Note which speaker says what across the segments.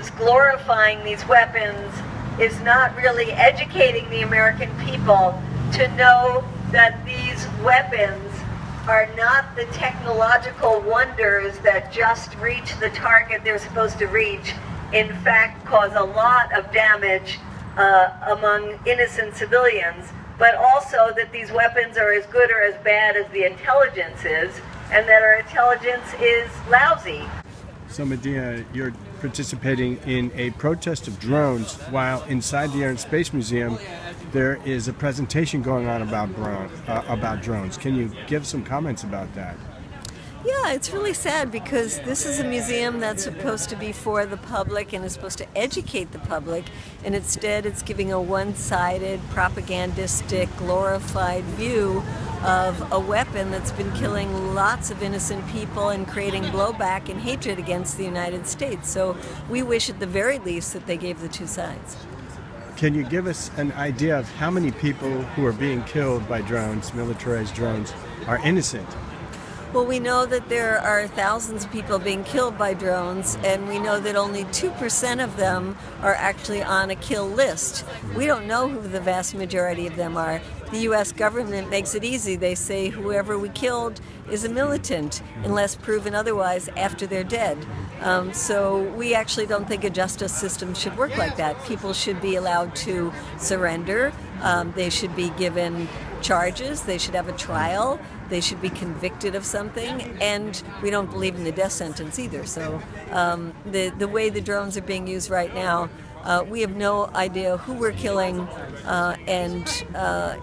Speaker 1: who's glorifying these weapons is not really educating the American people to know that these weapons are not the technological wonders that just reach the target they're supposed to reach. In fact, cause a lot of damage among innocent civilians, but also that these weapons are as good or as bad as the intelligence is, and that our intelligence is lousy.
Speaker 2: So Medea, you're participating in a protest of drones, while inside the Air and Space Museum there is a presentation going on about drones. Can you give some comments about that?
Speaker 3: Yeah, it's really sad because this is a museum that's supposed to be for the public and is supposed to educate the public, and instead it's giving a one-sided, propagandistic, glorified view of a weapon that's been killing lots of innocent people and creating blowback and hatred against the United States. So we wish at the very least that they gave the two sides.
Speaker 2: Can you give us an idea of how many people who are being killed by drones, militarized drones, are innocent?
Speaker 3: Well, we know that there are thousands of people being killed by drones, and we know that only 2% of them are actually on a kill list. We don't know who the vast majority of them are. The U.S. government makes it easy. They say whoever we killed is a militant, unless proven otherwise after they're dead. So we actually don't think a justice system should work like that. People should be allowed to surrender. They should be given charges. They should have a trial. They should be convicted of something, and we don't believe in the death sentence either. So the way the drones are being used right now, we have no idea who we're killing, and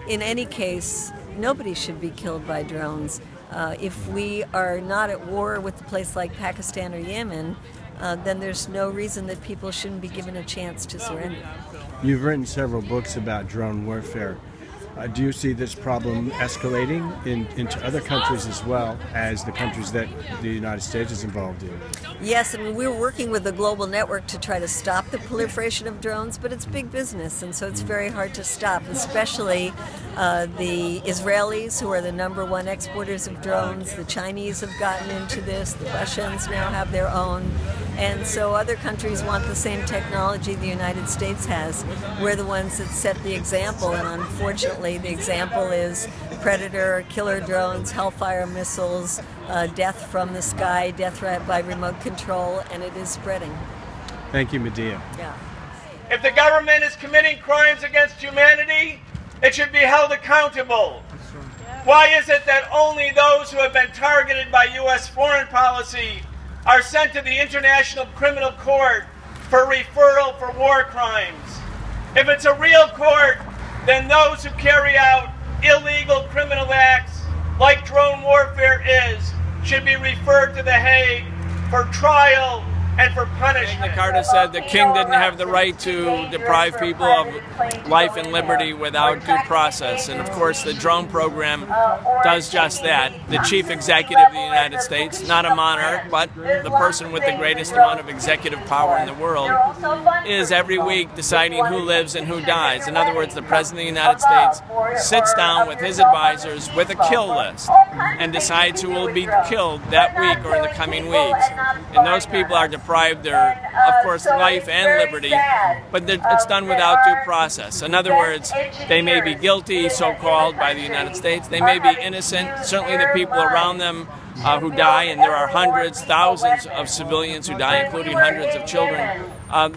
Speaker 3: in any case, nobody should be killed by drones. If we are not at war with a place like Pakistan or Yemen, then there's no reason that people shouldn't be given a chance to surrender.
Speaker 2: You've written several books about drone warfare. Do you see this problem escalating into other countries as well as the countries that the United States is involved in?
Speaker 3: Yes, I mean, we're working with a global network to try to stop the proliferation of drones, but it's big business, and so it's very hard to stop, especially the Israelis, who are the #1 exporters of drones. The Chinese have gotten into this. The Russians now have their own. And so other countries want the same technology the United States has. We're the ones that set the example, and unfortunately the example is Predator, killer drones, Hellfire missiles, death from the sky, death by remote control, and it is spreading.
Speaker 2: Thank you, Medea.
Speaker 3: Yeah.
Speaker 4: If the government is committing crimes against humanity, it should be held accountable. Why is it that only those who have been targeted by U.S. foreign policy are sent to the International Criminal Court for referral for war crimes? If it's a real court, then those who carry out illegal criminal acts, like drone warfare is, should be referred to The Hague for trial and for punishment.
Speaker 5: Magna Carta said the king didn't have the right to deprive people of life and liberty without due process. And of course the drone program does just that. The chief executive of the United States, not a monarch, but the person with the greatest amount of executive power in the world, is every week deciding who lives and who dies. In other words, the President of the United States sits down with his advisors with a kill list and decides who will be killed that week or in the coming weeks. And those people are deprived their, of course, life and liberty, but it's done without due process. In other words, they may be guilty, so-called, by the United States. They may be innocent. Certainly the people around them who die, and there are hundreds, thousands of civilians who die, including hundreds of children.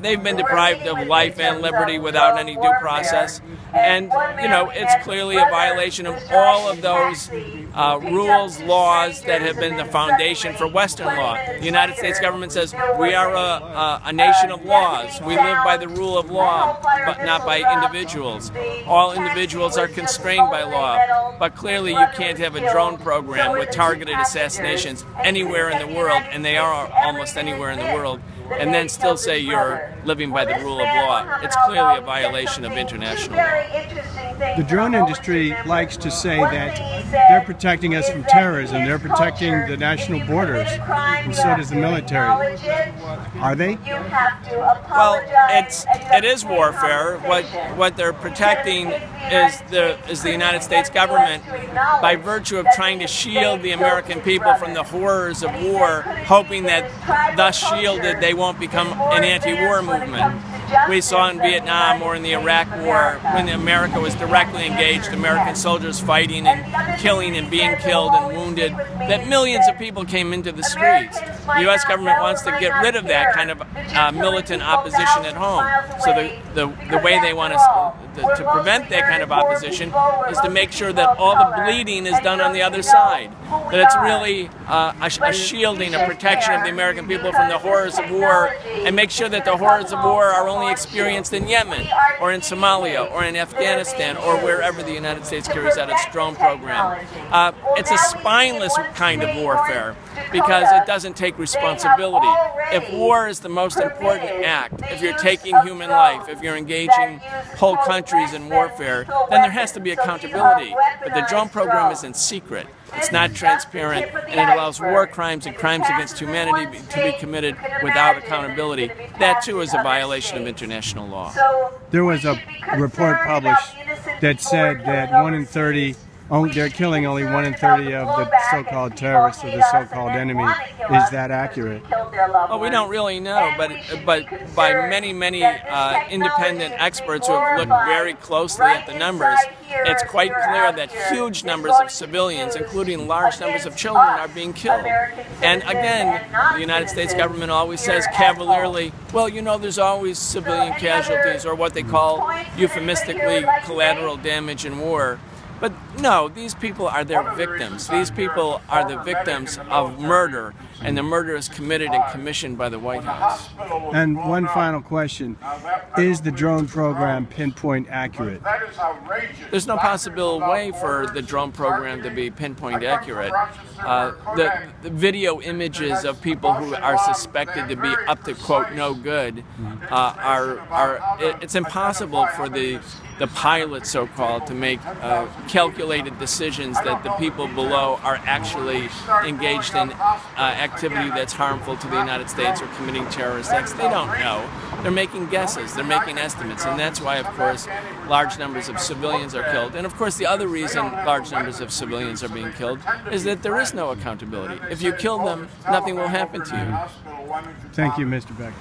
Speaker 5: They've been deprived of life and liberty without any due process. And, you know, it's clearly a violation of all of those rules, laws that have been the foundation for Western law. The United States government says we are a nation of laws. We live by the rule of law, but not by individuals. All individuals are constrained by law. But clearly you can't have a drone program with targeted assassinations anywhere in the world, and they are almost anywhere in the world, and then still say you're living by the rule of law. It's clearly a violation of international law.
Speaker 2: The drone industry likes to say that they're protecting us from terrorism, they're protecting the national borders, and so does the military. Are they?
Speaker 5: Well, it is warfare. What they're protecting is the United States government by virtue of trying to shield the American people from the horrors of war, hoping that thus shielded they won't become an anti-war movement. We saw in Vietnam or in the Iraq War when America was directly engaged, American soldiers fighting and killing and being killed and wounded, that millions of people came into the streets. The U.S. government wants to get rid of that kind of militant opposition at home. So the way they want to prevent that kind of opposition is to make sure that all the bleeding is done on the other side. That it's really a shielding, a protection of the American people from the horrors of war, and make sure that the horrors of war are only experienced in Yemen or in Somalia or in Afghanistan or wherever the United States carries out its drone program. It's a spineless kind of warfare because it doesn't take responsibility. If war is the most important act, if you're taking human life, if you're engaging whole countries in warfare, then there has to be accountability. But the drone program isn't secret. It's not transparent, and it allows war crimes and crimes against humanity to be committed without accountability. That, too, is a violation of international law.
Speaker 2: There was a report published that said that 1 in 30, they're killing only 1 in 30 of the so-called terrorists or the so-called enemy. Is that accurate?
Speaker 5: Well, we don't really know, but by many independent experts who have looked very closely at the numbers, it's quite clear that huge numbers of civilians, including large numbers of children, are being killed. And again, the United States government always says cavalierly, well, you know, there's always civilian casualties, or what they call euphemistically collateral damage in war. But no, these people are their victims. These people are the victims of murder, and the murder is committed and commissioned by the White House.
Speaker 2: And one final question. Is the drone program pinpoint accurate?
Speaker 5: There's no possible way for the drone program to be pinpoint accurate. The video images of people who are suspected to be up to, quote, no good it's impossible for the pilot, so-called, to make calculated decisions that the people below are actually engaged in activity that's harmful to the United States or committing terrorist acts. They don't know. They're making guesses. They're making estimates. And that's why, of course, large numbers of civilians are killed. And, of course, the other reason large numbers of civilians are being killed is that there is no accountability. If you kill them, nothing will happen to you.
Speaker 2: Thank you, Mr. Becker.